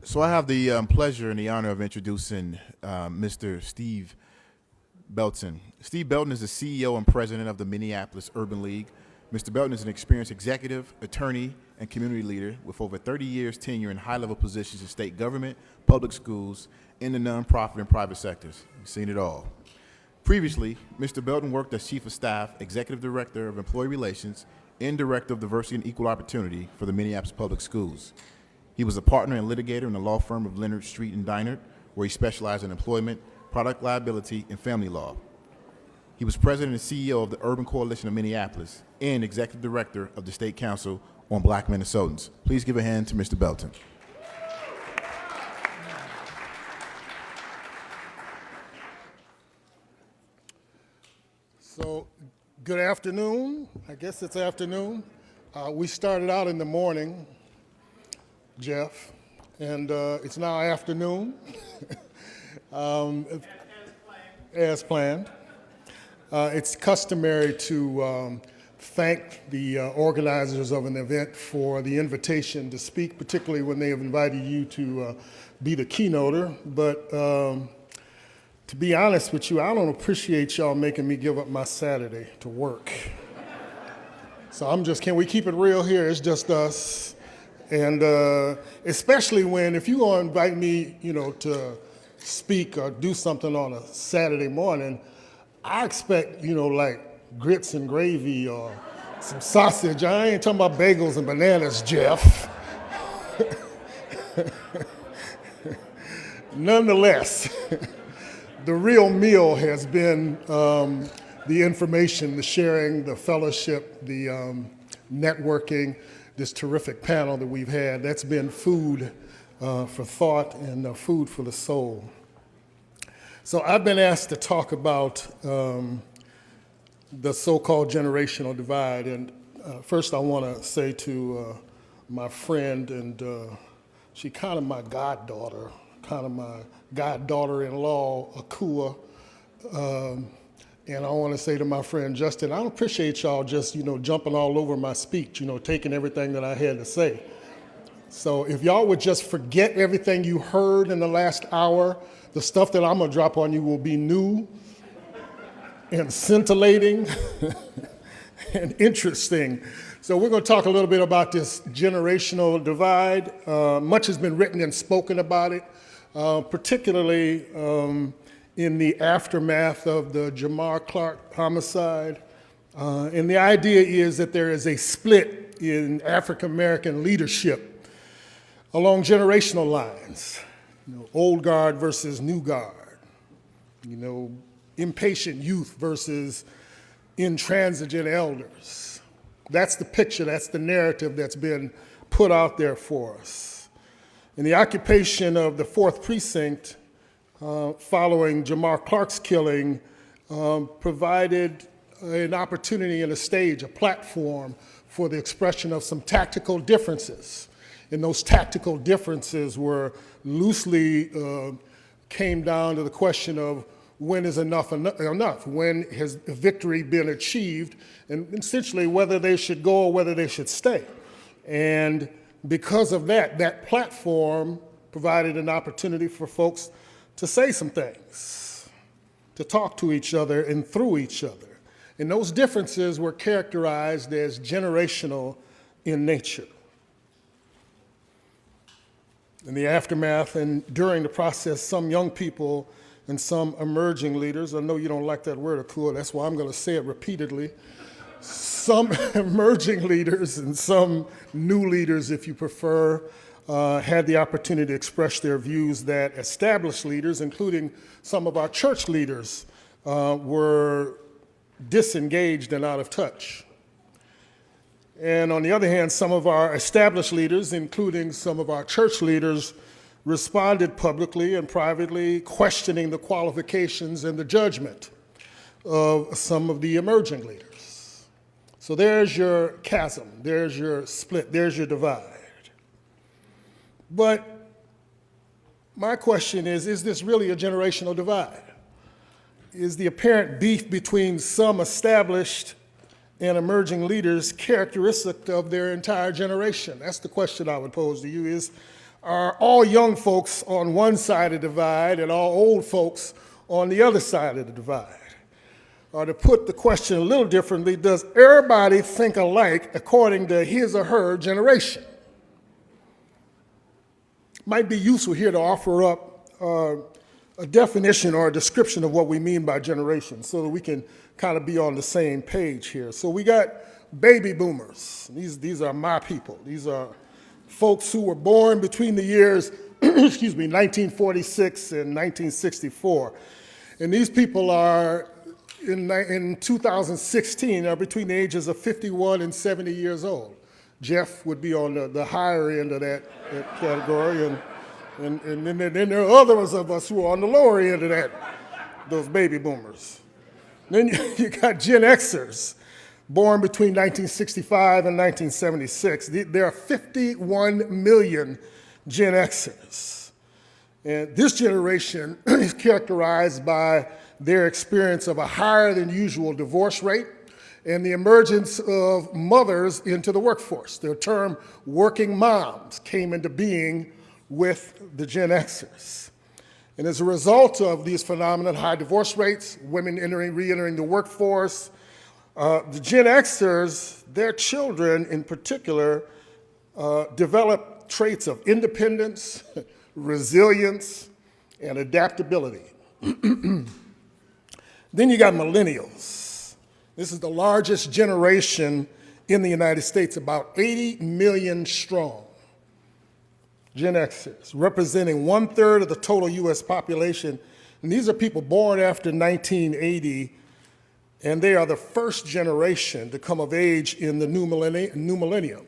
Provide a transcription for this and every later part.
So I have the pleasure and the honor of introducing Mr. Steve Belton. Steve Belton is the CEO and president of the Minneapolis Urban League. Mr. Belton is an experienced executive, attorney, and community leader with over 30 years tenure in high-level positions in state government, public schools, in the nonprofit and private sectors. You've seen it all. Previously, Mr. Belton worked as Chief of Staff, Executive Director of Employee Relations, and Director of Diversity and Equal Opportunity for the Minneapolis Public Schools. He was a partner and litigator in the law firm of Leonard Street and Deinert, where he specialized in employment, product liability, and family law. He was president and CEO of the Urban Coalition of Minneapolis and executive director of the State Council on Black Minnesotans. Please give a hand to Mr. Belton. So, good afternoon. I guess it's afternoon. We started out in the morning, Jeff, and it's now afternoon, as planned. It's customary to thank the organizers of an event for the invitation to speak, particularly when they have invited you to be the keynoter. But to be honest with you, I don't appreciate y'all making me give up my Saturday to work. So can we keep it real here? It's just us. And especially if you're going to invite me, to speak or do something on a Saturday morning, I expect, like grits and gravy or some sausage. I ain't talking about bagels and bananas, Jeff. Nonetheless, the real meal has been the information, the sharing, the fellowship, the networking, this terrific panel that we've had. That's been food for thought and food for the soul. So I've been asked to talk about the so-called generational divide. And first I want to say to my friend, and she kind of my goddaughter, kind of my goddaughter-in-law, Akua. And I want to say to my friend Justin, I don't appreciate y'all just, jumping all over my speech, taking everything that I had to say. So if y'all would just forget everything you heard in the last hour, the stuff that I'm gonna drop on you will be new and scintillating and interesting. So we're gonna talk a little bit about this generational divide. Much has been written and spoken about it, particularly in the aftermath of the Jamar Clark homicide. And the idea is that there is a split in African-American leadership along generational lines, old guard versus new guard, impatient youth versus intransigent elders. That's the picture, that's the narrative that's been put out there for us. In the occupation of the 4th Precinct, following Jamar Clark's killing, provided an opportunity and a stage, a platform for the expression of some tactical differences. And those tactical differences were loosely came down to the question of when is enough enough? When has victory been achieved? And essentially whether they should go or whether they should stay. And because of that platform provided an opportunity for folks to say some things, to talk to each other and through each other. And those differences were characterized as generational in nature. In the aftermath and during the process, some young people and some emerging leaders, I know you don't like that word, Akua, that's why I'm going to say it repeatedly, some emerging leaders and some new leaders, if you prefer, had the opportunity to express their views that established leaders, including some of our church leaders, were disengaged and out of touch. And on the other hand, some of our established leaders, including some of our church leaders, responded publicly and privately, questioning the qualifications and the judgment of some of the emerging leaders. So there's your chasm, there's your split, there's your divide. But my question is this really a generational divide? Is the apparent beef between some established and emerging leaders characteristic of their entire generation? That's the question I would pose to you is, are all young folks on one side of the divide and all old folks on the other side of the divide. Or to put the question a little differently, does everybody think alike according to his or her generation? Might be useful here to offer up a definition or a description of what we mean by generation so that we can kind of be on the same page here. So we got baby boomers. These are my people. These are folks who were born between the years, 1946 and 1964. And these people are, in 2016, are between the ages of 51 and 70 years old. Jeff would be on the higher end of that category, and then there are others of us who are on the lower end of that, those baby boomers. Then you got Gen Xers, born between 1965 and 1976. There are 51 million Gen Xers. And this generation is characterized by their experience of a higher than usual divorce rate and the emergence of mothers into the workforce. The term working moms came into being with the Gen Xers. And as a result of these phenomena, high divorce rates, women re-entering the workforce, the Gen Xers, their children in particular, develop traits of independence, resilience, and adaptability. Then you got millennials. This is the largest generation in the United States, about 80 million strong. Gen Xers, representing 1/3 of the total US population. And these are people born after 1980, and they are the first generation to come of age in the new millennium.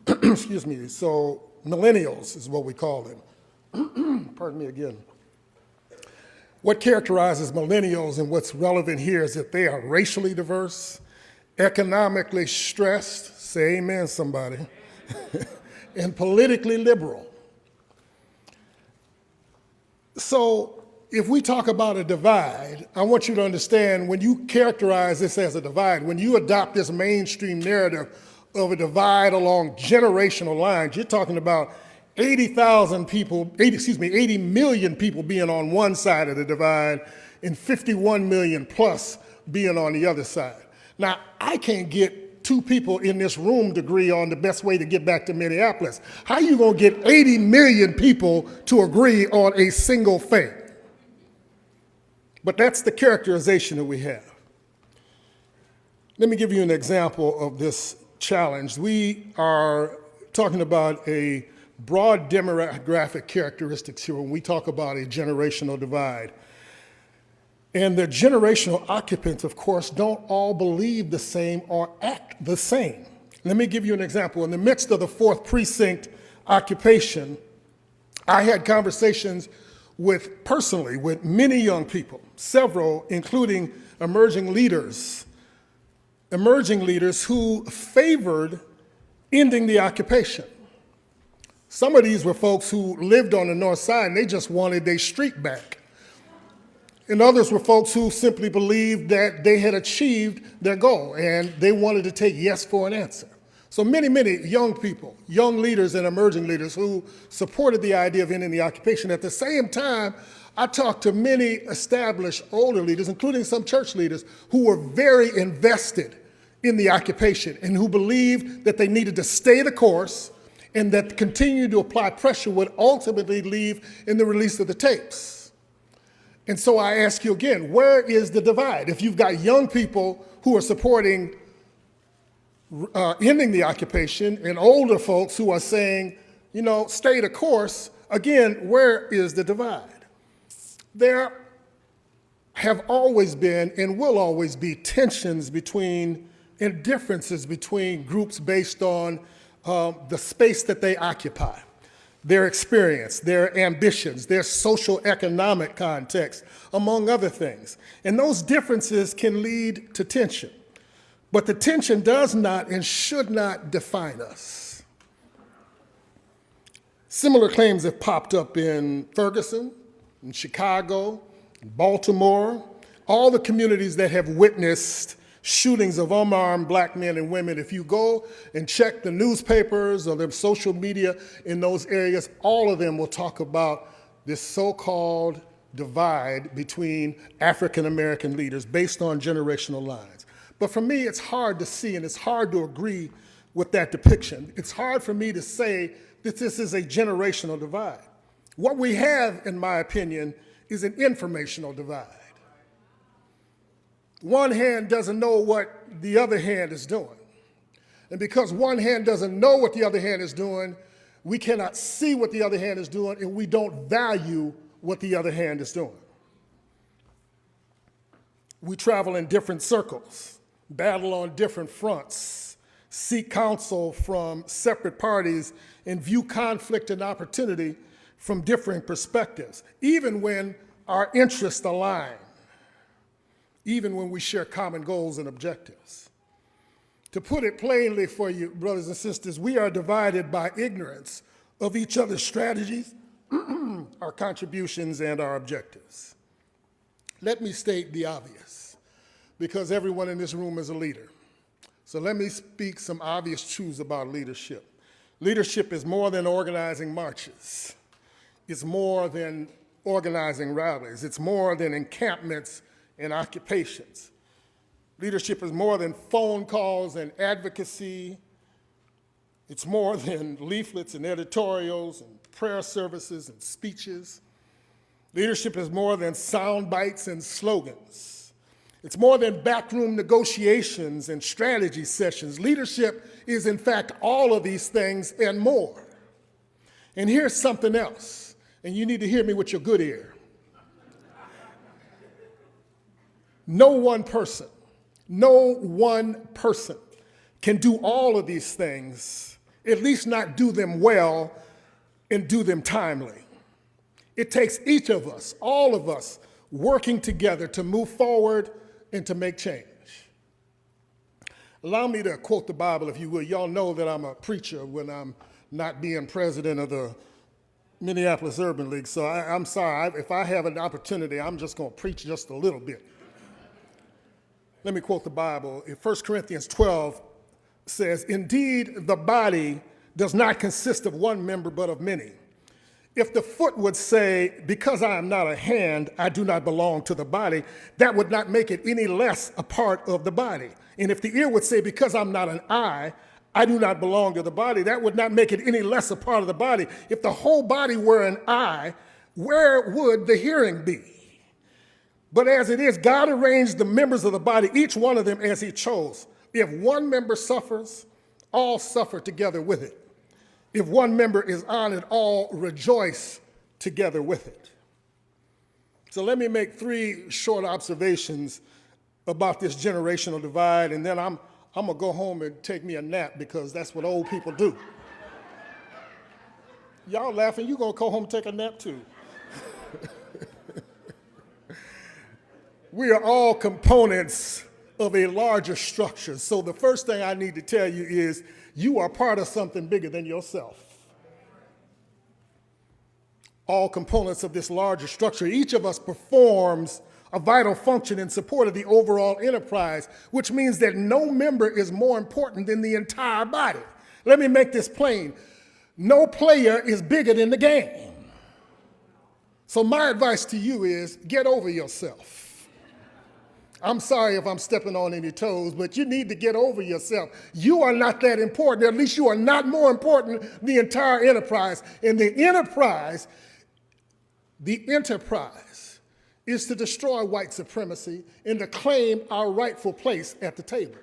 Excuse me, so millennials is what we call them. Pardon me again. What characterizes millennials and what's relevant here is that they are racially diverse, economically stressed, say amen somebody, and politically liberal. So if we talk about a divide, I want you to understand when you characterize this as a divide, when you adopt this mainstream narrative of a divide along generational lines, you're talking about 80 million people being on one side of the divide and 51 million plus being on the other side. Now, I can't get two people in this room to agree on the best way to get back to Minneapolis. How are you gonna get 80 million people to agree on a single thing? But that's the characterization that we have. Let me give you an example of this challenge. We are talking about a broad demographic characteristics here when we talk about a generational divide. And the generational occupants, of course, don't all believe the same or act the same. Let me give you an example. In the midst of the 4th Precinct occupation, I had conversations personally with many young people, several, including emerging leaders who favored ending the occupation. Some of these were folks who lived on the north side and they just wanted their street back. And others were folks who simply believed that they had achieved their goal and they wanted to take yes for an answer. So many young people, young leaders and emerging leaders who supported the idea of ending the occupation. At the same time, I talked to many established older leaders, including some church leaders, who were very invested in the occupation and who believed that they needed to stay the course and that continuing to apply pressure would ultimately lead in the release of the tapes. And so I ask you again, where is the divide? If you've got young people who are supporting ending the occupation and older folks who are saying, stay the course, again, where is the divide? There have always been and will always be tensions between and differences between groups based on the space that they occupy, their experience, their ambitions, their social economic context, among other things. And those differences can lead to tension. But the tension does not and should not define us. Similar claims have popped up in Ferguson, in Chicago, Baltimore, all the communities that have witnessed shootings of unarmed black men and women. If you go and check the newspapers or the social media in those areas, all of them will talk about this so-called divide between African American leaders based on generational lines. But for me, it's hard to see and it's hard to agree with that depiction. It's hard for me to say that this is a generational divide. What we have, in my opinion, is an informational divide. One hand doesn't know what the other hand is doing. And because one hand doesn't know what the other hand is doing, we cannot see what the other hand is doing, and we don't value what the other hand is doing. We travel in different circles, battle on different fronts, seek counsel from separate parties, and view conflict and opportunity from differing perspectives, even when our interests align, even when we share common goals and objectives. To put it plainly for you, brothers and sisters, we are divided by ignorance of each other's strategies, our contributions, and our objectives. Let me state the obvious, because everyone in this room is a leader. So let me speak some obvious truths about leadership. Leadership is more than organizing marches. It's more than organizing rallies. It's more than encampments and occupations. Leadership is more than phone calls and advocacy. It's more than leaflets and editorials and prayer services and speeches. Leadership is more than sound bites and slogans. It's more than backroom negotiations and strategy sessions. Leadership is, in fact, all of these things and more. And here's something else, and you need to hear me with your good ear. No one person can do all of these things, at least not do them well and do them timely. It takes each of us, all of us, working together to move forward and to make change. Allow me to quote the Bible, if you will. Y'all know that I'm a preacher when I'm not being president of the Minneapolis Urban League, so I'm sorry. If I have an opportunity, I'm just going to preach just a little bit. Let me quote the Bible. In 1 Corinthians 12 says, "Indeed, the body does not consist of one member, but of many. If the foot would say, 'Because I am not a hand, I do not belong to the body,' that would not make it any less a part of the body. And if the ear would say, 'Because I'm not an eye, I do not belong to the body,' that would not make it any less a part of the body. If the whole body were an eye, where would the hearing be? But as it is, God arranged the members of the body, each one of them as he chose. If one member suffers, all suffer together with it. If one member is honored, all rejoice together with it." So let me make 3 short observations about this generational divide, and then I'm going to go home and take me a nap, because that's what old people do. Y'all laughing, you going to go home and take a nap too. We are all components of a larger structure. So the first thing I need to tell you is you are part of something bigger than yourself. All components of this larger structure. Each of us performs a vital function in support of the overall enterprise, which means that no member is more important than the entire body. Let me make this plain. No player is bigger than the game. So my advice to you is get over yourself. I'm sorry if I'm stepping on any toes, but you need to get over yourself. You are not that important. At least you are not more important than the entire enterprise. And the enterprise is to destroy white supremacy and to claim our rightful place at the table.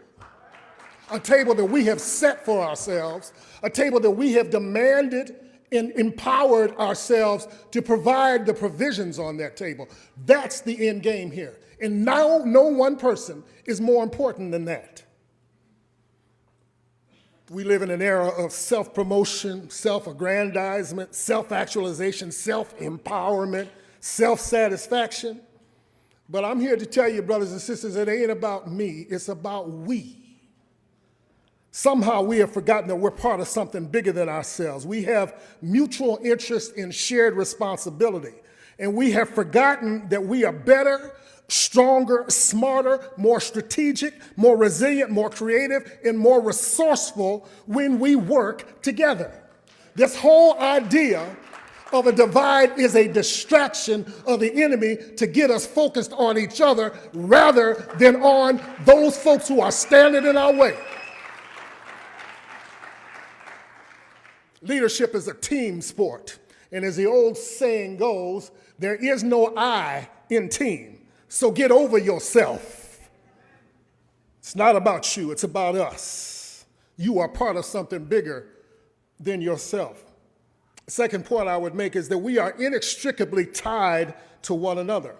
A table that we have set for ourselves, a table that we have demanded and empowered ourselves to provide the provisions on that table. That's the end game here. And now no one person is more important than that. We live in an era of self-promotion, self-aggrandizement, self-actualization, self-empowerment, self-satisfaction. But I'm here to tell you, brothers and sisters, it ain't about me, it's about we. Somehow we have forgotten that we're part of something bigger than ourselves. We have mutual interest in shared responsibility. And we have forgotten that we are better stronger, smarter, more strategic, more resilient, more creative, and more resourceful when we work together. This whole idea of a divide is a distraction of the enemy to get us focused on each other rather than on those folks who are standing in our way. Leadership is a team sport. And as the old saying goes, there is no I in team. So get over yourself. It's not about you, it's about us. You are part of something bigger than yourself. Second point I would make is that we are inextricably tied to one another.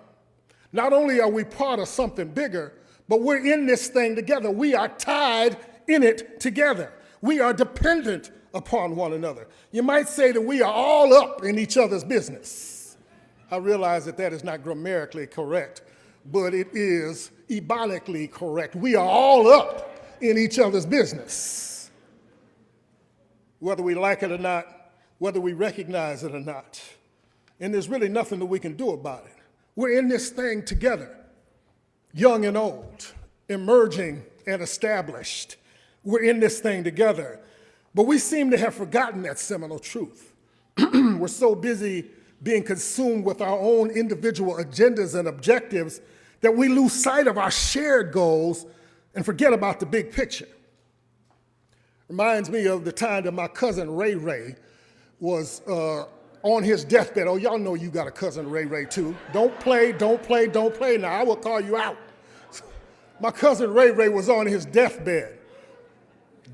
Not only are we part of something bigger, but we're in this thing together. We are tied in it together. We are dependent upon one another. You might say that we are all up in each other's business. I realize that that is not grammatically correct, but it is ebonically correct. We are all up in each other's business. Whether we like it or not, whether we recognize it or not. And there's really nothing that we can do about it. We're in this thing together, young and old, emerging and established. We're in this thing together. But we seem to have forgotten that seminal truth. We're so busy being consumed with our own individual agendas and objectives that we lose sight of our shared goals and forget about the big picture. Reminds me of the time that my cousin Ray Ray was on his deathbed. Oh, y'all know you got a cousin Ray Ray too. Don't play, don't play, don't play. Now, I will call you out. My cousin Ray Ray was on his deathbed.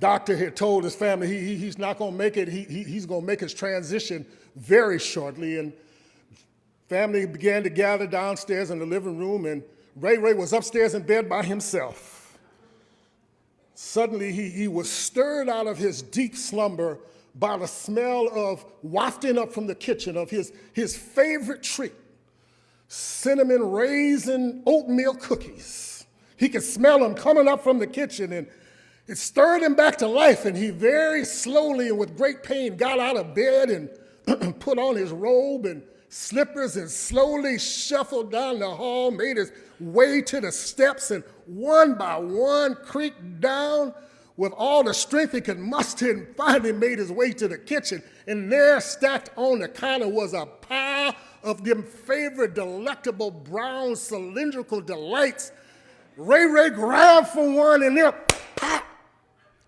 Doctor had told his family he's not going to make it. He's going to make his transition very shortly. And family began to gather downstairs in the living room, and Ray Ray was upstairs in bed by himself. Suddenly, he was stirred out of his deep slumber by the smell of wafting up from the kitchen of his favorite treat, cinnamon raisin oatmeal cookies. He could smell them coming up from the kitchen, and it stirred him back to life, and he very slowly and with great pain got out of bed and put on his robe and slippers and slowly shuffled down the hall, made his way to the steps, and one by one creaked down with all the strength he could muster, and finally made his way to the kitchen. And there, stacked on the counter, was a pile of them favorite delectable brown cylindrical delights. Ray Ray grabbed for one, and there, pop!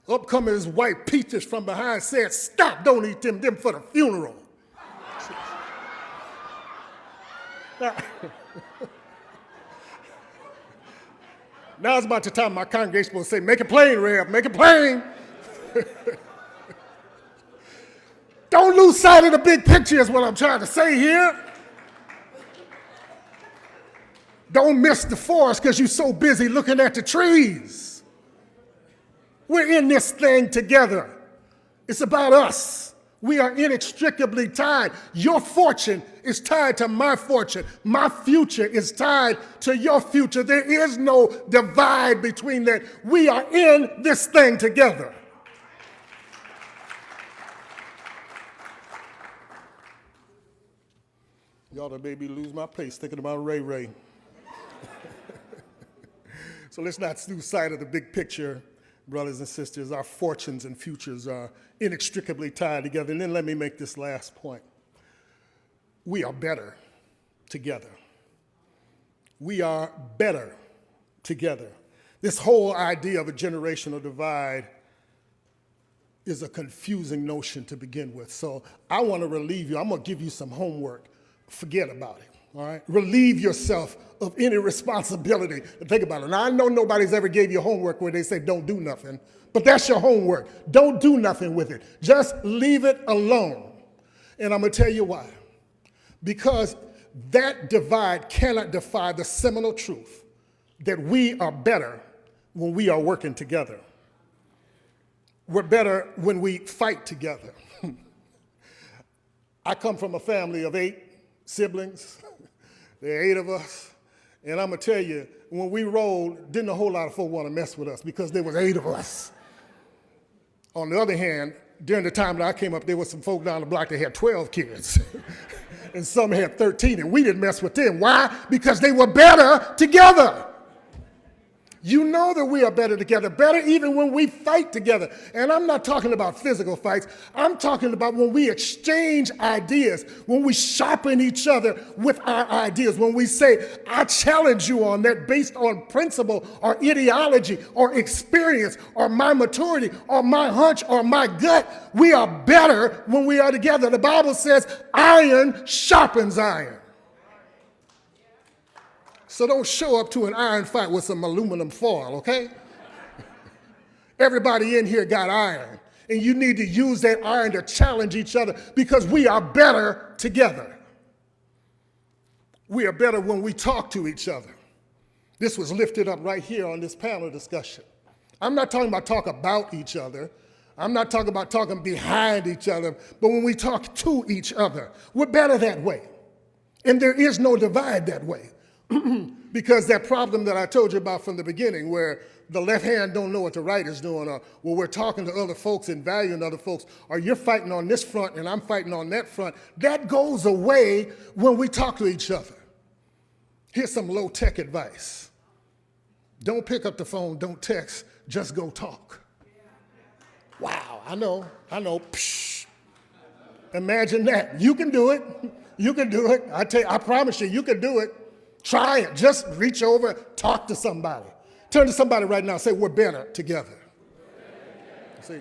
Up come his wife, Peaches, from behind, said, "Stop, don't eat them for the funeral." Now it's about the time my congregation will say, "Make it plain, Rev, make it plain." Don't lose sight of the big picture is what I'm trying to say here. Don't miss the forest because you're so busy looking at the trees. We're in this thing together. It's about us. We are inextricably tied. Your fortune is tied to my fortune. My future is tied to your future. There is no divide between that. We are in this thing together. Y'all done made me lose my place thinking about Ray Ray. So let's not lose sight of the big picture. Brothers and sisters, our fortunes and futures are inextricably tied together. And then let me make this last point. We are better together. We are better together. This whole idea of a generational divide is a confusing notion to begin with. So I want to relieve you. I'm going to give you some homework. Forget about it. All right? Relieve yourself of any responsibility. And think about it. Now, I know nobody's ever gave you homework where they say don't do nothing, but that's your homework. Don't do nothing with it. Just leave it alone. And I'm going to tell you why. Because that divide cannot defy the seminal truth that we are better when we are working together. We're better when we fight together. I come from a family of 8 siblings. There are 8 of us. And I'm going to tell you, when we rolled, didn't a whole lot of folk want to mess with us because there was 8 of us. On the other hand, during the time that I came up, there was some folk down the block that had 12 kids. and some had 13, and we didn't mess with them. Why? Because they were better together. You know that we are better together, better even when we fight together. And I'm not talking about physical fights. I'm talking about when we exchange ideas, when we sharpen each other with our ideas, when we say, I challenge you on that based on principle or ideology or experience or my maturity or my hunch or my gut. We are better when we are together. The Bible says iron sharpens iron. So don't show up to an iron fight with some aluminum foil, okay? Everybody in here got iron, and you need to use that iron to challenge each other because we are better together. We are better when we talk to each other. This was lifted up right here on this panel discussion. I'm not talking about talk about each other. I'm not talking about talking behind each other, but when we talk to each other, we're better that way. And there is no divide that way. Because that problem that I told you about from the beginning, where the left hand don't know what the right is doing, or well, we're talking to other folks and valuing other folks, or you're fighting on this front and I'm fighting on that front, that goes away when we talk to each other. Here's some low-tech advice. Don't pick up the phone, don't text, just go talk. Wow, I know. Psh. Imagine that. You can do it. You can do it. I promise you can do it. Try it. Just reach over, talk to somebody. Turn to somebody right now and say, we're better together. See?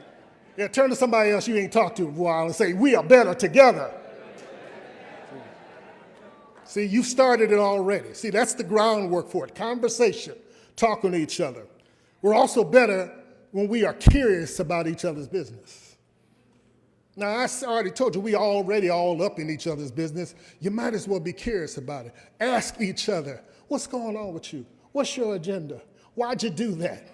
Yeah, turn to somebody else you ain't talked to in a while and say, we are better together. See, you started it already. See, that's the groundwork for it. Conversation, talking to each other. We're also better when we are curious about each other's business. Now, I already told you, we already all up in each other's business. You might as well be curious about it. Ask each other, what's going on with you? What's your agenda? Why'd you do that?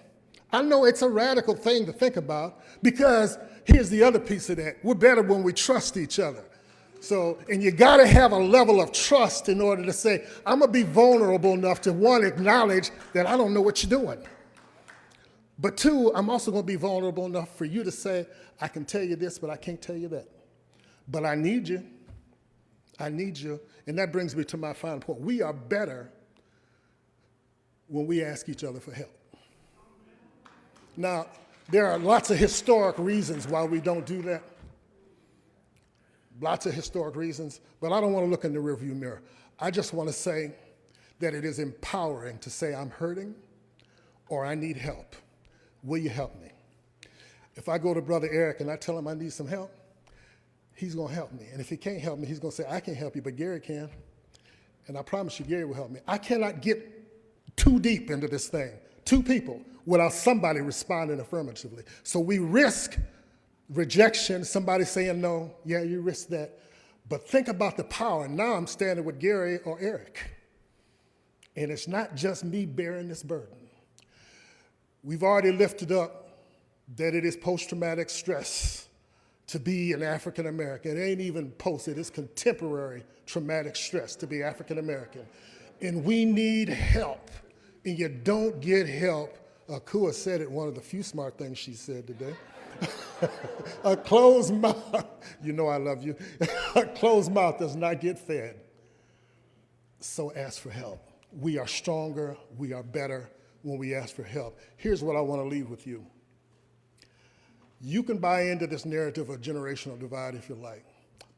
I know it's a radical thing to think about because here's the other piece of that. We're better when we trust each other. So, and you gotta have a level of trust in order to say, I'm gonna be vulnerable enough to, one, acknowledge that I don't know what you're doing. But two, I'm also gonna be vulnerable enough for you to say, I can tell you this, but I can't tell you that. But I need you. I need you. And that brings me to my final point. We are better when we ask each other for help. Now, there are lots of historic reasons why we don't do that. Lots of historic reasons, but I don't want to look in the rearview mirror. I just want to say that it is empowering to say I'm hurting or I need help. Will you help me? If I go to Brother Eric and I tell him I need some help, he's going to help me. And if he can't help me, he's going to say, I can't help you, but Gary can. And I promise you, Gary will help me. I cannot get too deep into this thing, two people, without somebody responding affirmatively. So we risk rejection, somebody saying no, yeah, you risk that. But think about the power. Now I'm standing with Gary or Eric. And it's not just me bearing this burden. We've already lifted up that it is post-traumatic stress to be an African American. It ain't even post, it is contemporary traumatic stress to be African American. And we need help. And you don't get help. Kua said it, one of the few smart things she said today. A closed mouth, you know I love you. A closed mouth does not get fed. So ask for help. We are stronger, we are better when we ask for help. Here's what I want to leave with you. You can buy into this narrative of generational divide if you like,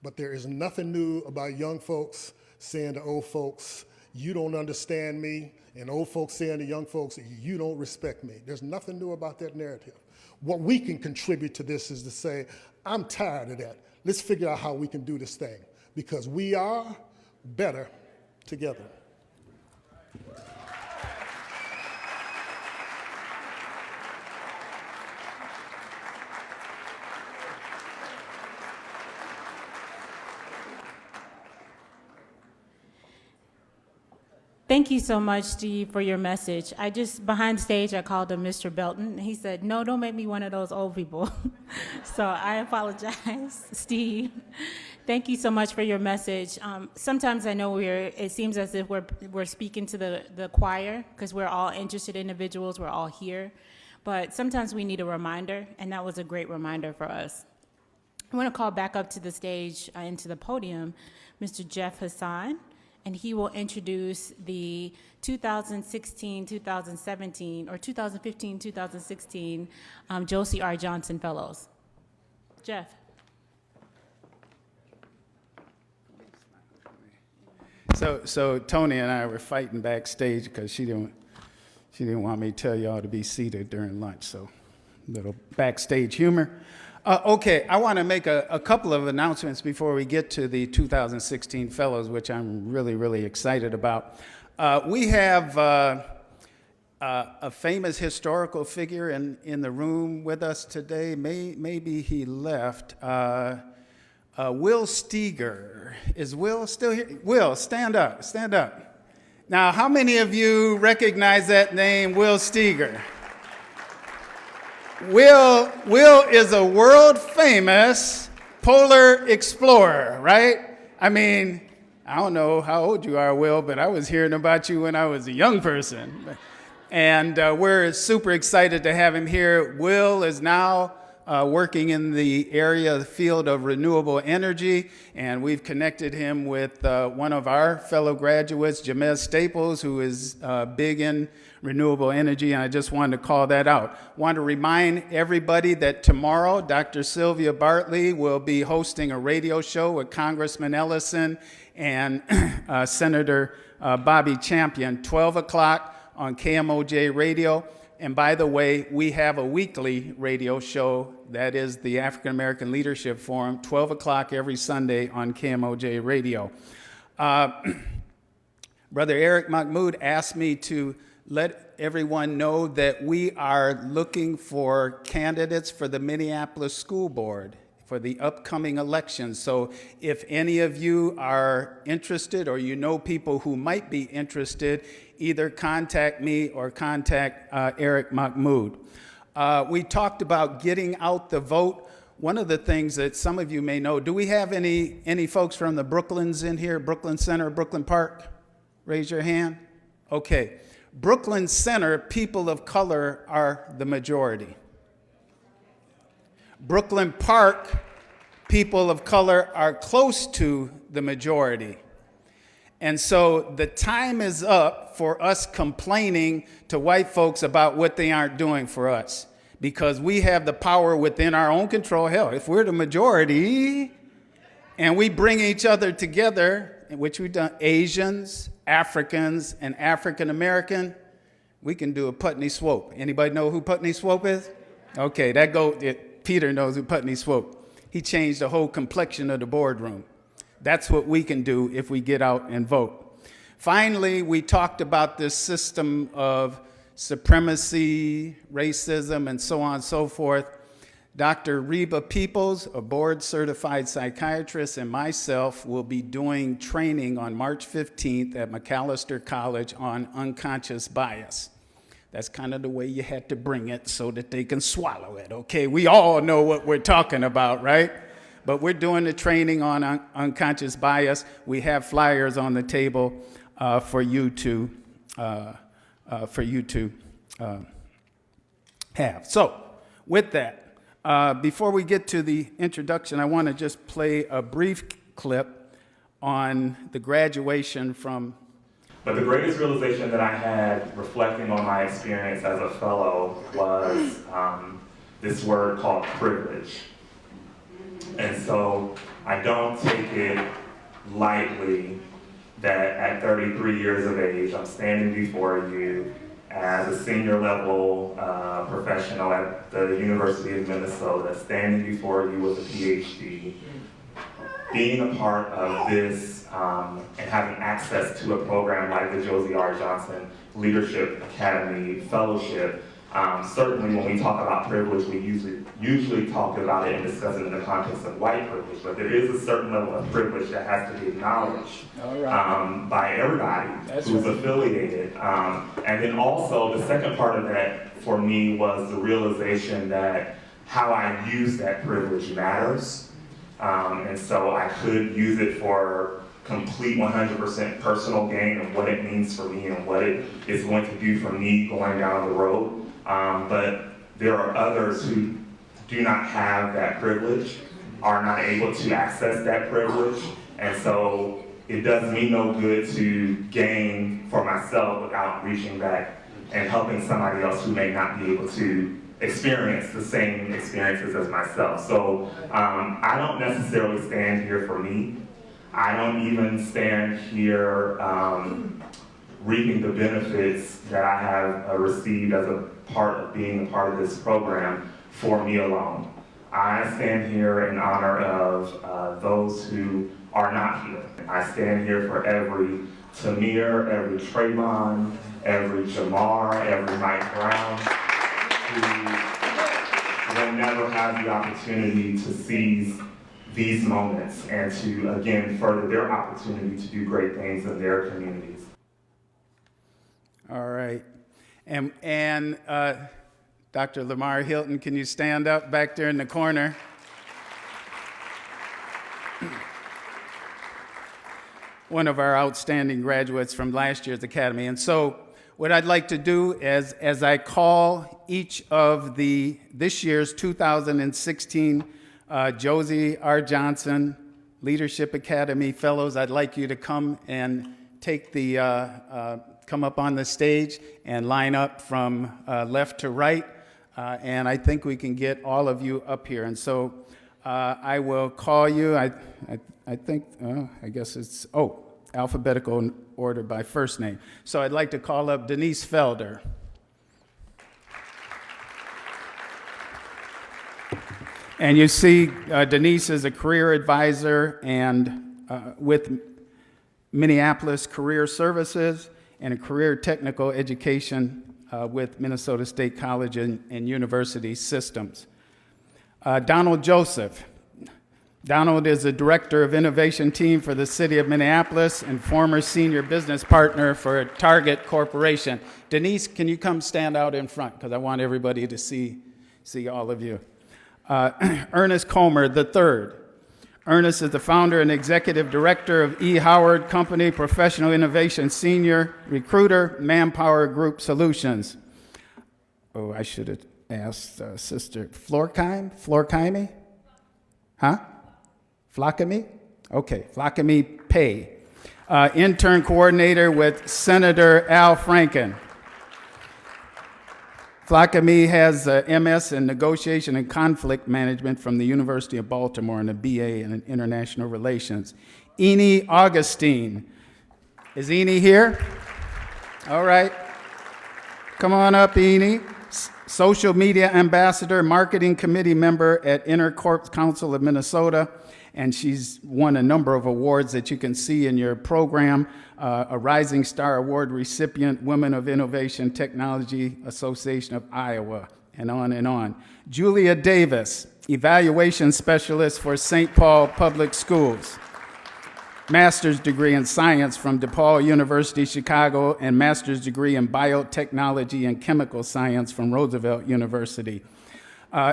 but there is nothing new about young folks saying to old folks, you don't understand me, and old folks saying to young folks, you don't respect me. There's nothing new about that narrative. What we can contribute to this is to say, I'm tired of that. Let's figure out how we can do this thing, because we are better together. Thank you so much, Steve, for your message. Behind stage, I called him Mr. Belton. He said, no, don't make me one of those old people. So I apologize, Steve. Thank you so much for your message. Sometimes I know it seems as if we're speaking to the choir, because we're all interested individuals, we're all here. But sometimes we need a reminder, and that was a great reminder for us. I want to call back up to the stage and to the podium Mr. Jeff Hassan, and he will introduce the 2016-2017 or 2015-2016 Josie R. Johnson Fellows. Jeff. So Tony and I were fighting backstage because she didn't want me to tell y'all to be seated during lunch. So little backstage humor. Okay, I want to make a couple of announcements before we get to the 2016 Fellows, which I'm really, really excited about. We have a famous historical figure in the room with us today. Maybe he left. Will Steger. Is Will still here? Will, stand up, stand up. Now, how many of you recognize that name, Will Steger? Will is a world-famous polar explorer, right? I mean, I don't know how old you are, Will, but I was hearing about you when I was a young person. And we're super excited to have him here. Will is now working in the area, the field of renewable energy, and we've connected him with one of our fellow graduates, Jamez Staples, who is big in renewable energy, and I just wanted to call that out. Want to remind everybody that tomorrow, Dr. Sylvia Bartley will be hosting a radio show with Congressman Ellison and Senator Bobby Champion, 12 o'clock on KMOJ Radio. And by the way, we have a weekly radio show that is the African American Leadership Forum, 12 o'clock every Sunday on KMOJ Radio. Brother Eric Mahmoud asked me to let everyone know that we are looking for candidates for the Minneapolis School Board for the upcoming election. So if any of you are interested or you know people who might be interested, either contact me or contact Eric Mahmoud. We talked about getting out the vote. One of the things that some of you may know, do we have any folks from the Brooklyns in here? Brooklyn Center, Brooklyn Park? Raise your hand. Okay. Brooklyn Center, people of color are the majority. Brooklyn Park, people of color are close to the majority. And so the time is up for us complaining to white folks about what they aren't doing for us, because we have the power within our own control. Hell, if we're the majority and we bring each other together, which we've done, Asians, Africans, and African American, we can do a Putney Swope. Anybody know who Putney Swope is? Okay, Peter knows who Putney Swope. He changed the whole complexion of the boardroom. That's what we can do if we get out and vote. Finally, we talked about this system of supremacy, racism, and so on and so forth. Dr. Reba Peoples, a board-certified psychiatrist, and myself will be doing training on March 15th at Macalester College on unconscious bias. That's kind of the way you had to bring it so that they can swallow it, okay? We all know what we're talking about, right? But we're doing the training on unconscious bias. We have flyers on the table for you to have. So, with that, before we get to the introduction, I want to just play a brief clip on the graduation from. But the greatest realization that I had reflecting on my experience as a fellow was this word called privilege. And so I don't take it lightly that at 33 years of age, I'm standing before you as a senior level professional at the University of Minnesota, standing before you with a PhD, being a part of this and having access to a program like the Josie R. Johnson Leadership Academy Fellowship. Certainly when we talk about privilege, we usually talk about it and discuss it in the context of white privilege, but there is a certain level of privilege that has to be acknowledged by everybody who's affiliated. And then also the second part of that for me was the realization that how I use that privilege matters. And so I could use it for complete 100% personal gain of what it means for me and what it is going to do for me going down the road. But there are others who do not have that privilege. are not able to access that privilege. And so it does me no good to gain for myself without reaching back and helping somebody else who may not be able to experience the same experiences as myself. So I don't necessarily stand here for me. I don't even stand here reaping the benefits that I have received as a part of being a part of this program for me alone. I stand here in honor of those who are not here. I stand here for every Tamir, every Trayvon, every Jamar, every Mike Brown, who will never have the opportunity to seize these moments and to, again, further their opportunity to do great things in their communities. All right. And Dr. Lamar Hilton, can you stand up back there in the corner? One of our outstanding graduates from last year's Academy. And so what I'd like to do is, as I call each of this year's 2016 Josie R. Johnson Leadership Academy Fellows, I'd like you to come and take come up on the stage and line up from left to right. And I think we can get all of you up here. And so I will call you, I think, I guess it's, alphabetical order by first name. So I'd like to call up Denise Felder. And you see, Denise is a career advisor and with Minneapolis Career Services and a career technical education with Minnesota State College and University Systems. Donald Joseph. Donald is the Director of Innovation Team for the City of Minneapolis and former Senior Business Partner for Target Corporation. Denise, can you come stand out in front? Because I want everybody to see all of you. Ernest Comer III. Ernest is the founder and executive director of E. Howard Company, Professional Innovation Senior Recruiter, Manpower Group Solutions. Oh, I should have asked Sister Florkime? Huh? Flakami? Okay, Flakami Pay. Intern coordinator with Senator Al Franken. Flakami has a MS in Negotiation and Conflict Management from the University of Baltimore and a BA in International Relations. Eni Augustine. Is Eni here? All right. Come on up, Eni. Social Media Ambassador, Marketing Committee member at Intercorp Council of Minnesota, and she's won a number of awards that you can see in your program. A Rising Star Award recipient, Women of Innovation Technology Association of Iowa, and on and on. Julia Davis, Evaluation Specialist for St. Paul Public Schools. Master's degree in Science from DePaul University, Chicago, and master's degree in Biotechnology and Chemical Science from Roosevelt University.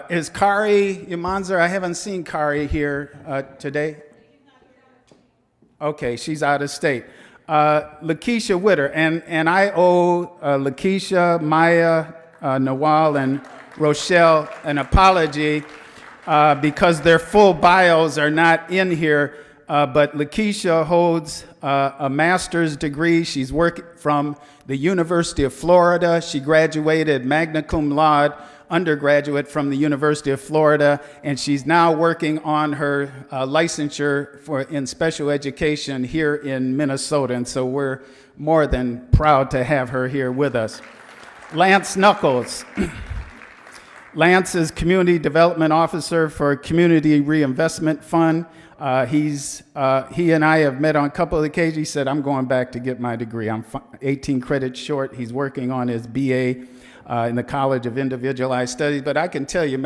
Is Kari Imanzer? I haven't seen Kari here today. Okay, she's out of state. Lakeisha Witter, and I owe Lakeisha, Maya, Nawal, and Rochelle an apology because their full bios are not in here, but Lakeisha holds a master's degree. She's working from the University of Florida. She graduated magna cum laude undergraduate from the University of Florida, and she's now working on her licensure in special education here in Minnesota, and so we're more than proud to have her here with us. Lance Knuckles. Lance is Community Development Officer for Community Reinvestment Fund. He and I have met on a couple of occasions. He said, I'm going back to get my degree. I'm 18 credits short. He's working on his BA in the College of Individualized Studies. But I can tell you,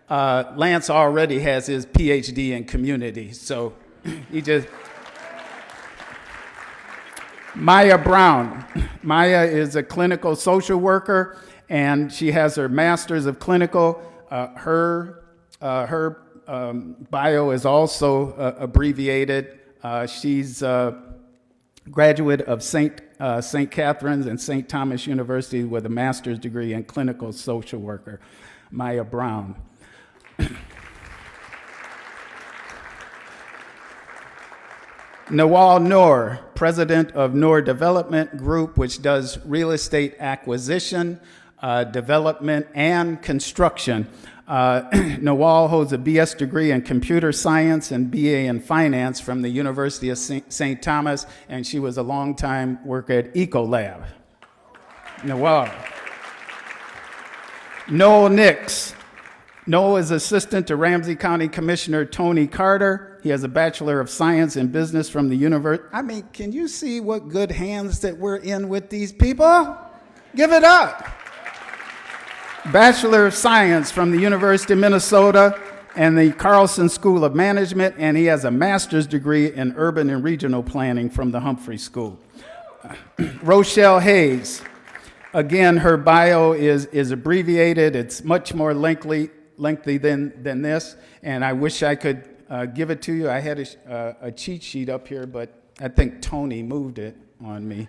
Lance already has his PhD in community. So he just... Maya Brown. Maya is a clinical social worker, and she has her master's of clinical. Her bio is also abbreviated. She's a graduate of St. Catherine's and St. Thomas University with a master's degree in clinical social worker. Maya Brown. Nawal Noor, president of Noor Development Group, which does real estate acquisition, development, and construction. Nawal holds a BS degree in computer science and BA in finance from the University of St. Thomas, and she was a longtime worker at Ecolab. Nawal. Noel Nix. Noel is assistant to Ramsey County Commissioner Tony Carter. He has a Bachelor of Science in Business from the University. I mean, can you see what good hands that we're in with these people? Give it up. Bachelor of Science from the University of Minnesota and the Carlson School of Management, and he has a master's degree in Urban and Regional Planning from the Humphrey School. Rochelle Hayes. Again, her bio is abbreviated. It's much more lengthy than this, and I wish I could give it to you. I had a cheat sheet up here, but I think Tony moved it on me.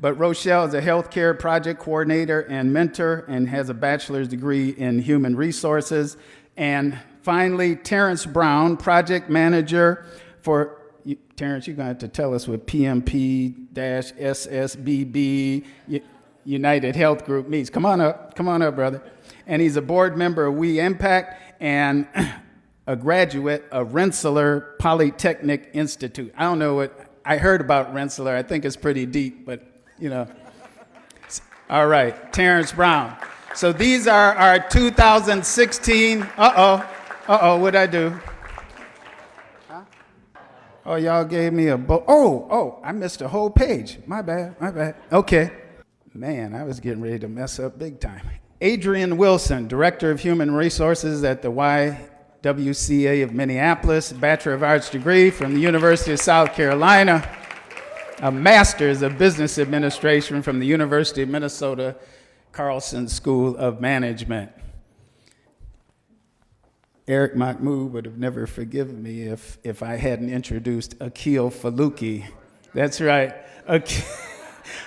But Rochelle is a healthcare project coordinator and mentor and has a bachelor's degree in human resources. And finally, Terrence Brown, project manager for, Terrence, you're going to have to tell us what PMP-SSBB United Health Group means. Come on up, brother. And he's a board member of We Impact and a graduate of Rensselaer Polytechnic Institute. I don't know what, I heard about Rensselaer. I think it's pretty deep, but you know. All right, Terrence Brown. So these are our 2016, what'd I do? Huh? Oh, y'all gave me a, I missed a whole page. My bad. Okay. Man, I was getting ready to mess up big time. Adrian Wilson, Director of Human Resources at the YWCA of Minneapolis, Bachelor of Arts degree from the University of South Carolina, a Master's of Business Administration from the University of Minnesota Carlson School of Management. Eric Mahmoud would have never forgiven me if I hadn't introduced Akil Faluki. That's right.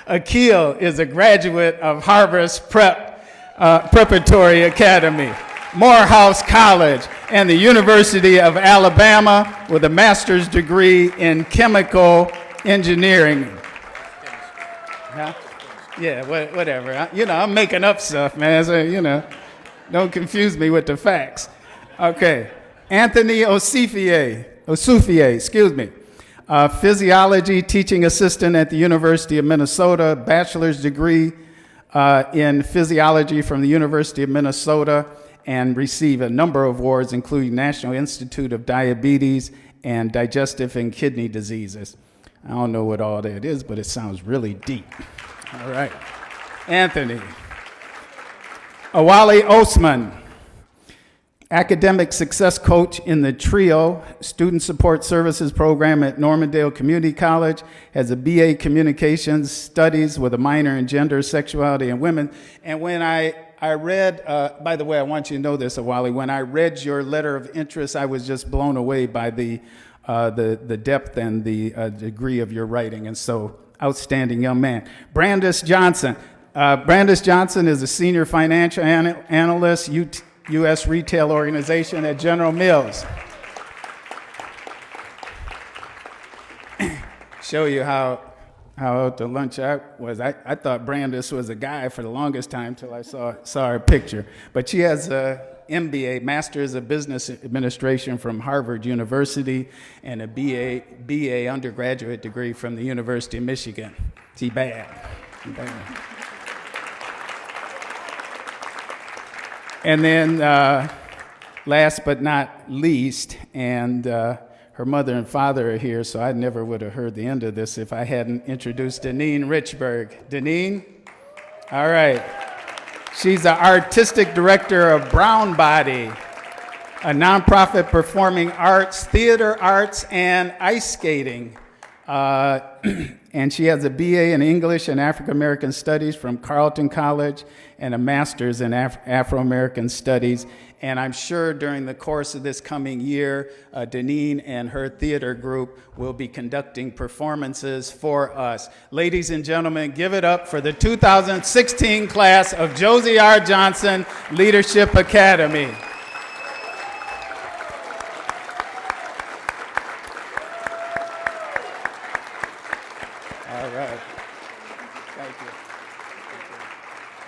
Akil is a graduate of Harvard's Preparatory Academy, Morehouse College, and the University of Alabama with a master's degree in chemical engineering. Huh? Yeah, whatever. I'm making up stuff, man. So, don't confuse me with the facts. Okay. Anthony Osufie, physiology teaching assistant at the University of Minnesota, bachelor's degree in physiology from the University of Minnesota, and received a number of awards, including National Institute of Diabetes and Digestive and Kidney Diseases. I don't know what all that is, but it sounds really deep. All right. Anthony. Awali Osman, academic success coach in the TRIO Student Support Services program at Normandale Community College, has a BA Communications Studies with a minor in gender, sexuality, and women. And when I read, by the way, I want you to know this, Awali, when I read your letter of interest, I was just blown away by the depth and the degree of your writing, and so outstanding young man. Brandis Johnson. Brandis Johnson is a senior financial analyst, U.S. Retail Organization at General Mills. Show you how out to lunch I was. I thought Brandis was a guy for the longest time till I saw her picture. But she has a MBA, Master's of Business Administration from Harvard University, and a BA undergraduate degree from the University of Michigan. She bad. And then last but not least, and her mother and father are here, so I never would have heard the end of this if I hadn't introduced Deneen Richburg. Deneen? All right. She's the artistic director of Brown Body, a nonprofit performing arts, theater arts, and ice skating. And she has a BA in English and African American Studies from Carleton College and a master's in Afro-American Studies. And I'm sure during the course of this coming year, Deneen and her theater group will be conducting performances for us. Ladies and gentlemen, give it up for the 2016 class of Josie R. Johnson Leadership Academy. All right. Thank you.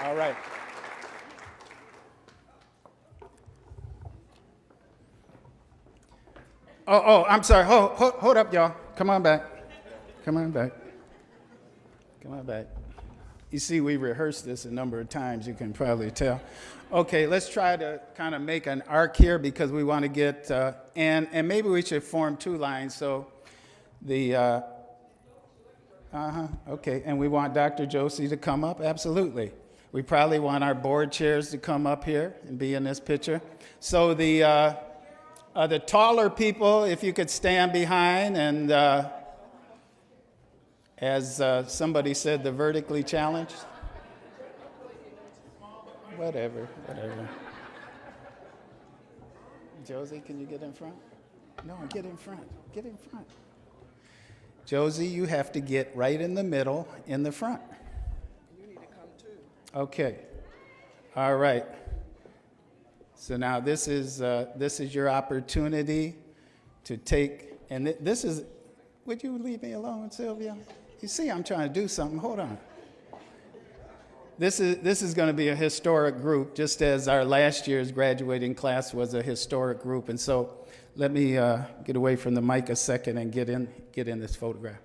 All right. Oh, I'm sorry. Hold up, y'all. Come on back. Come on back. Come on back. You see, we rehearsed this a number of times, you can probably tell. Okay, let's try to kind of make an arc here because we want to get, and maybe we should form two lines. So the, okay, and we want Dr. Josie to come up, absolutely. We probably want our board chairs to come up here and be in this picture. So the taller people, if you could stand behind, and as somebody said, the vertically challenged. Whatever. Josie, can you get in front? No, get in front. Get in front. Josie, you have to get right in the middle, in the front. You need to come too. Okay. All right. So now this is your opportunity to take, and this is, would you leave me alone, Sylvia? You see, I'm trying to do something. Hold on. This is going to be a historic group, just as our last year's graduating class was a historic group. And so let me get away from the mic a second and get in this photograph.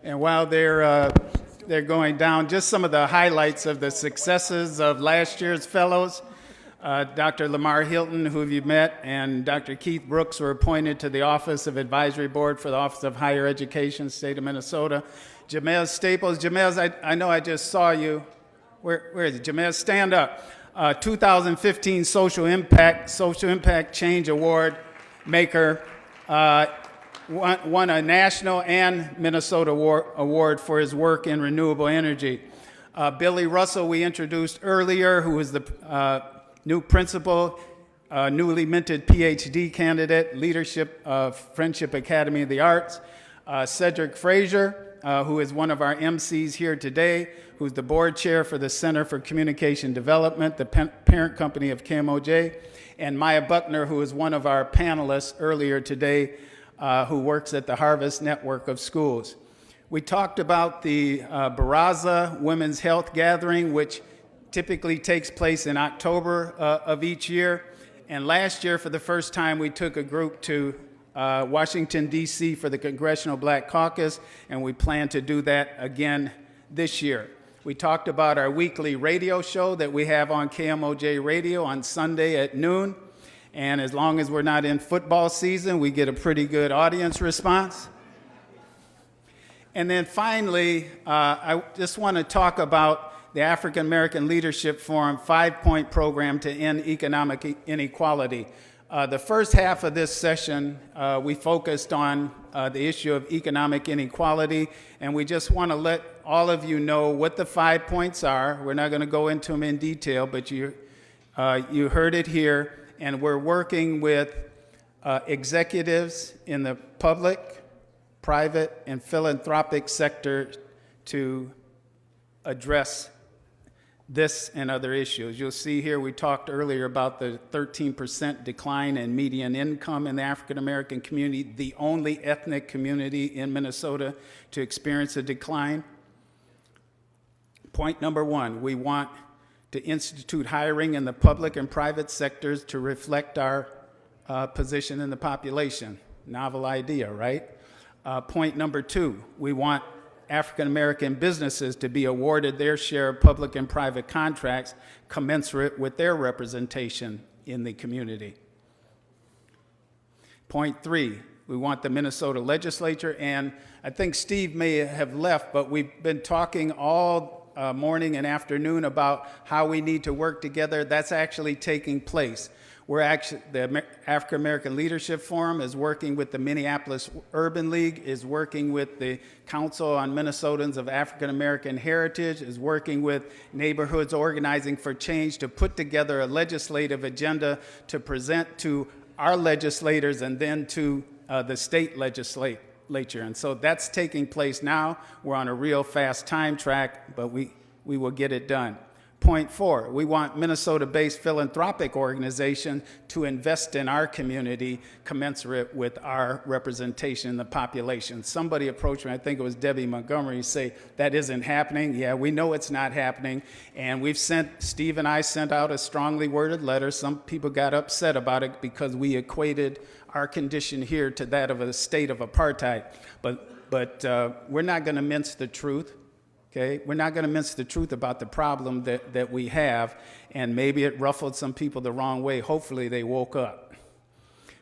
And while they're going down, just some of the highlights of the successes of last year's fellows. Dr. Lamar Hilton, who you've met, and Dr. Keith Brooks were appointed to the Office of Advisory Board for the Office of Higher Education, State of Minnesota. Jamez Staples, Jamez, I know I just saw you. Where is it? Jamez, stand up. 2015 Social Impact Change Award maker. Won a national and Minnesota award for his work in renewable energy. Billy Russell, we introduced earlier, who is the new principal, newly minted PhD candidate, leadership of Friendship Academy of the Arts. Cedric Frazier, who is one of our MCs here today, who's the board chair for the Center for Communication Development, the parent company of KMOJ. And Maya Buckner, who is one of our panelists earlier today, who works at the Harvest Network of Schools. We talked about the Barraza Women's Health Gathering, which typically takes place in October of each year. And last year, for the first time, we took a group to Washington, D.C. for the Congressional Black Caucus, and we plan to do that again this year. We talked about our weekly radio show that we have on KMOJ Radio on Sunday at noon. And as long as we're not in football season, we get a pretty good audience response. And then finally, I just want to talk about the African American Leadership Forum 5-point program to end economic inequality. The first half of this session, we focused on the issue of economic inequality, and we just want to let all of you know what the 5 points are. We're not going to go into them in detail, but you heard it here. And we're working with executives in the public, private, and philanthropic sector to address this and other issues. You'll see here we talked earlier about the 13% decline in median income in the African American community, the only ethnic community in Minnesota to experience a decline. Point number one, we want to institute hiring in the public and private sectors to reflect our position in the population. Novel idea, right? Point number two, we want African American businesses to be awarded their share of public and private contracts commensurate with their representation in the community. Point three, we want the Minnesota legislature, and I think Steve may have left, but we've been talking all morning and afternoon about how we need to work together. That's actually taking place. The African American Leadership Forum is working with the Minneapolis Urban League, is working with the Council on Minnesotans of African American Heritage, is working with Neighborhoods Organizing for Change to put together a legislative agenda to present to our legislators and then to the state legislature. And so that's taking place now. We're on a real fast time track, but we will get it done. Point 4, we want Minnesota-based philanthropic organizations to invest in our community commensurate with our representation in the population. Somebody approached me, I think it was Debbie Montgomery, say that isn't happening. Yeah, we know it's not happening. And Steve and I sent out a strongly worded letter. Some people got upset about it because we equated our condition here to that of a state of apartheid. But we're not going to mince the truth. Okay, we're not going to mince the truth about the problem that we have, and maybe it ruffled some people the wrong way. Hopefully they woke up.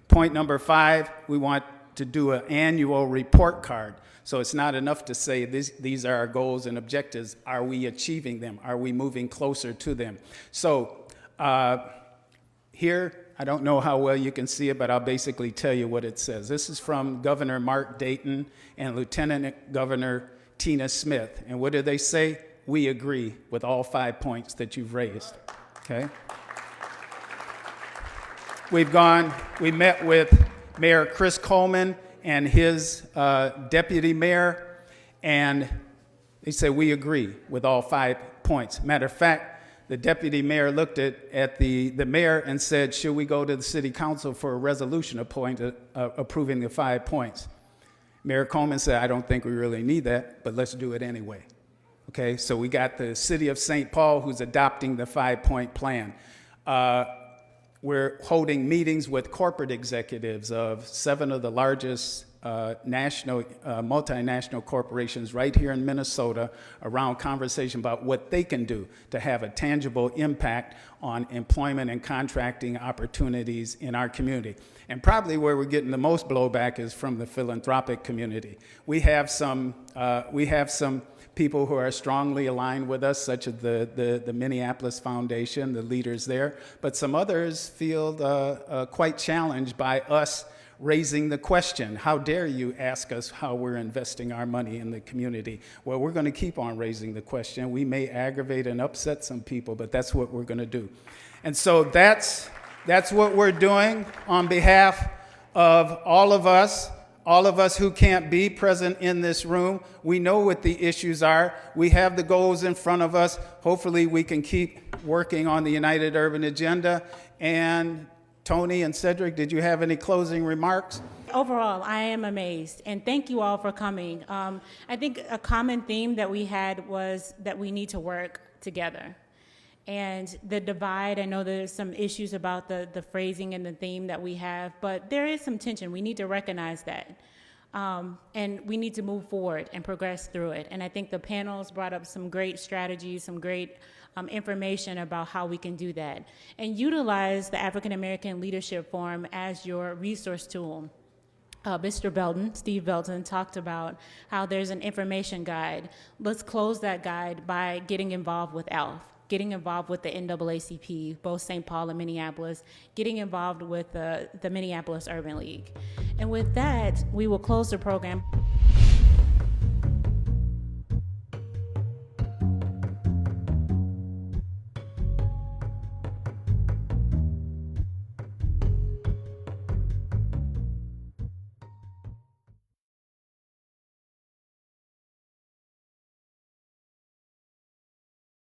Point number 5, we want to do an annual report card. So it's not enough to say these are our goals and objectives. Are we achieving them? Are we moving closer to them? So here, I don't know how well you can see it, but I'll basically tell you what it says. This is from Governor Mark Dayton and Lieutenant Governor Tina Smith. And what do they say? We agree with all 5 points that you've raised. Okay? We met with Mayor Chris Coleman and his deputy mayor, and they said we agree with all 5 points. Matter of fact, the deputy mayor looked at the mayor and said, should we go to the city council for a resolution approving the 5 points? Mayor Coleman said, I don't think we really need that, but let's do it anyway. Okay, so we got the city of St. Paul who's adopting the 5-point plan. We're holding meetings with corporate executives of 7 of the largest multinational corporations right here in Minnesota around conversation about what they can do to have a tangible impact on employment and contracting opportunities in our community. And probably where we're getting the most blowback is from the philanthropic community. We have some people who are strongly aligned with us, such as the Minneapolis Foundation, the leaders there, but some others feel quite challenged by us raising the question. How dare you ask us how we're investing our money in the community? Well, we're going to keep on raising the question. We may aggravate and upset some people, but that's what we're going to do. And so that's what we're doing on behalf of all of us who can't be present in this room. We know what the issues are. We have the goals in front of us. Hopefully we can keep working on the United Urban Agenda. And Tony and Cedric, did you have any closing remarks? Overall, I am amazed, and thank you all for coming. I think a common theme that we had was that we need to work together. And the divide, I know there's some issues about the phrasing and the theme that we have, but there is some tension. We need to recognize that. And we need to move forward and progress through it. And I think the panels brought up some great strategies, some great information about how we can do that. And utilize the African American Leadership Forum as your resource tool. Mr. Belton, Steve Belton, talked about how there's an information guide. Let's close that guide by getting involved with ALF, getting involved with the NAACP, both St. Paul and Minneapolis, getting involved with the Minneapolis Urban League. And with that, we will close the program.